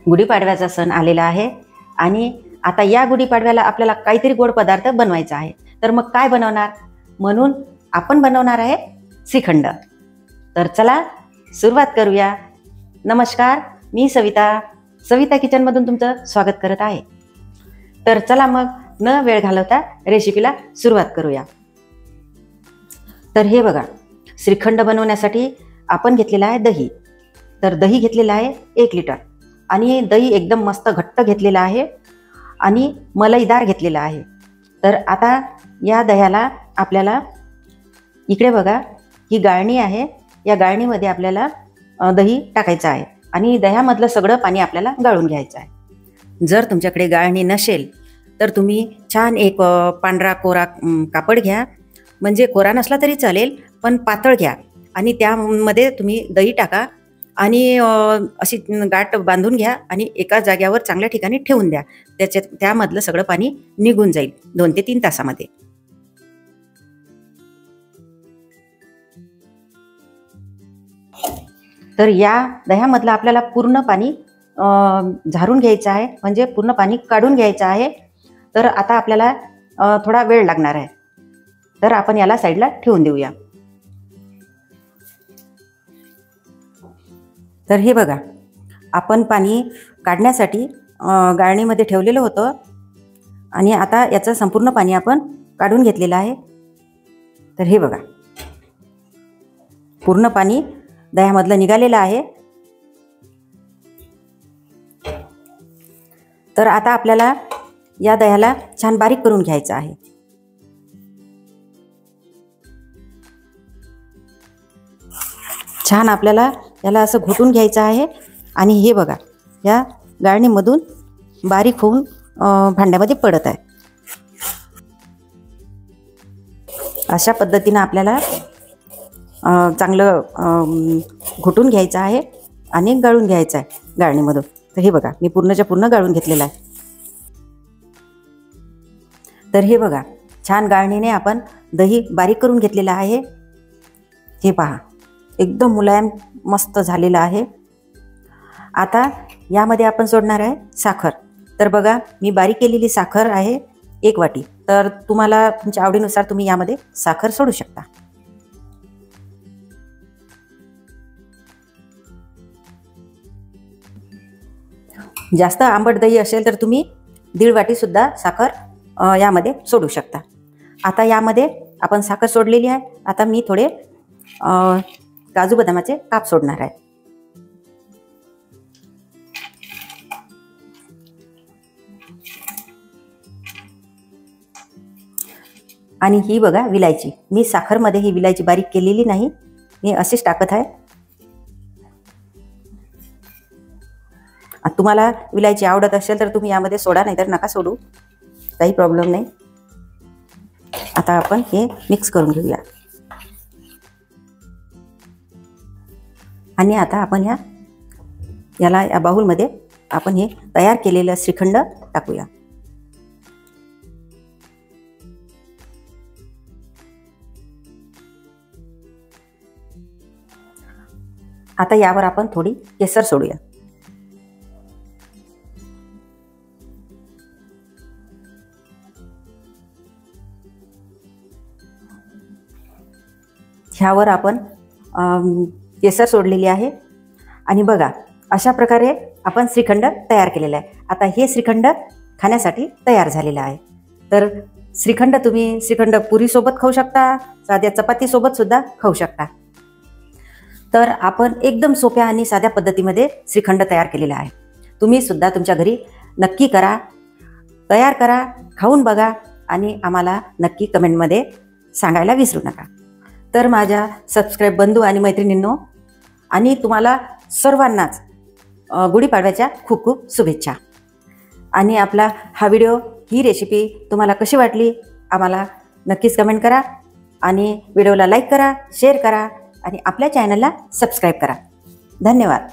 गुढीपाडव्याचा सण आलेला आहे आणि आता या गुढीपाडव्याला आपल्याला काहीतरी गोड पदार्थ बनवायचा आहे. तर मग काय बनवणार? म्हणून आपण बनवणार आहे श्रीखंड. तर चला सुरुवात करूया. नमस्कार, मी सविता किचनमधून तुमचं स्वागत करत आहे. तर चला मग न वेळ घालवता रेसिपीला सुरुवात करूया. तर हे बघा, श्रीखंड बनवण्यासाठी आपण घेतलेला आहे दही. तर दही घेतलेला आहे 1 लिटर आणि दही एकदम मस्त घट्ट घेतलेला आहे आणि मलईदार घेतलेला आहे. तर आता या दह्याला आपल्याला इकडे बघा, ही गाळणी आहे. या गाळणीमध्ये आपल्याला दही टाकायचं आहे आणि दह्यामधलं सगळं पाणी आपल्याला गाळून घ्यायचं आहे. जर तुमच्याकडे गाळणी नसेल तर तुम्ही छान एक पांढरा कोरा कापड घ्या. म्हणजे कोरा नसला तरी चालेल, पण पातळ घ्या आणि त्यामध्ये तुम्ही दही टाका आणि अशी गाठ बांधून घ्या आणि एका जाग्यावर चांगल्या ठिकाणी ठेवून द्या. त्यामधलं सगळं पाणी निघून जाईल 2 ते 3 तासामध्ये. तर या दह्यामधलं आपल्याला पूर्ण पाणी झारून घ्यायचं आहे, म्हणजे पूर्ण पाणी काढून घ्यायचं आहे. तर आता आपल्याला थोडा वेळ लागणार आहे. तर आपण याला साईडला ठेवून देऊया. तर हे बघा, आपण पाणी काढण्यासाठी गाळणीमध्ये ठेवलेलं होतं आणि आता याचं संपूर्ण पाणी आपण काढून घेतलेलं आहे. तर हे बघा, पूर्ण पाणी दह्यामधलं निघालेलं आहे. तर आता आपल्याला या दह्याला छान बारीक करून घ्यायचं आहे. छान आपल्याला याला असं घोटून घ्यायचं आहे आणि हे बघा, या गाळणीमधून बारीक होऊन भांड्यामध्ये पडत आहे. अशा पद्धतीनं आपल्याला चांगलं घोटून घ्यायचं आहे आणि गाळून घ्यायचं आहे गाळणीमधून. तर हे बघा, मी पूर्णच्या पूर्ण गाळून घेतलेलं आहे. तर हे बघा, छान गाळणीने आपण दही बारीक करून घेतलेलं आहे. हे पहा, एकदम मुलायम मस्त झालेलं आहे. आता यामध्ये आपण सोडणार आहे साखर. तर बघा, मी बारीक केलेली साखर आहे 1 वाटी. तर तुम्हाला तुमच्या आवडीनुसार तुम्ही यामध्ये साखर सोडू शकता. जास्त आंबट दही असेल तर तुम्ही 1.5 वाटीसुद्धा साखर यामध्ये सोडू शकता. आता यामध्ये आपण साखर सोडलेली आहे. आता मी थोडे काजू बदामाचे काप सोडणार आहे. आणि ही बघा विलायची, मी साखरमध्ये ही विलायची बारीक केलेली नाही, मी अशीच टाकत आहे. तुम्हाला विलायची आवडत असेल तर तुम्ही यामध्ये सोडा, नाही तर नका सोडू, काही प्रॉब्लेम नाही. आता आपण हे मिक्स करून घेऊया आणि आता आपण या बाउलमध्ये आपण हे तयार केलेलं श्रीखंड टाकूया. आता यावर आपण थोडी केसर सोडूया. ह्यावर आपण केसर सोडलेली आहे आणि बघा, अशा प्रकारे आपण श्रीखंड तयार केलेला आहे. आता हे श्रीखंड खाण्यासाठी तयार झालेलं आहे. तर श्रीखंड तुम्ही श्रीखंड पुरीसोबत खाऊ शकता, साध्या चपातीसोबत सुद्धा खाऊ शकता. तर आपण एकदम सोप्या आणि साध्या पद्धतीमध्ये श्रीखंड तयार केलेला आहे. तुम्ही सुद्धा तुमच्या घरी नक्की तयार करा, खाऊन बघा आणि आम्हाला नक्की कमेंटमध्ये सांगायला विसरू नका. तर माझ्या सबस्क्राईब बंधू आणि मैत्रिणींनो आणि तुम्हाला सर्वांनाच गुढीपाडव्याच्या खूप खूप शुभेच्छा. आणि आपला हा व्हिडिओ, ही रेसिपी तुम्हाला कशी वाटली आम्हाला नक्कीच कमेंट करा आणि व्हिडिओला लाईक करा, शेअर करा आणि आपल्या चॅनलला सबस्क्राईब करा. धन्यवाद.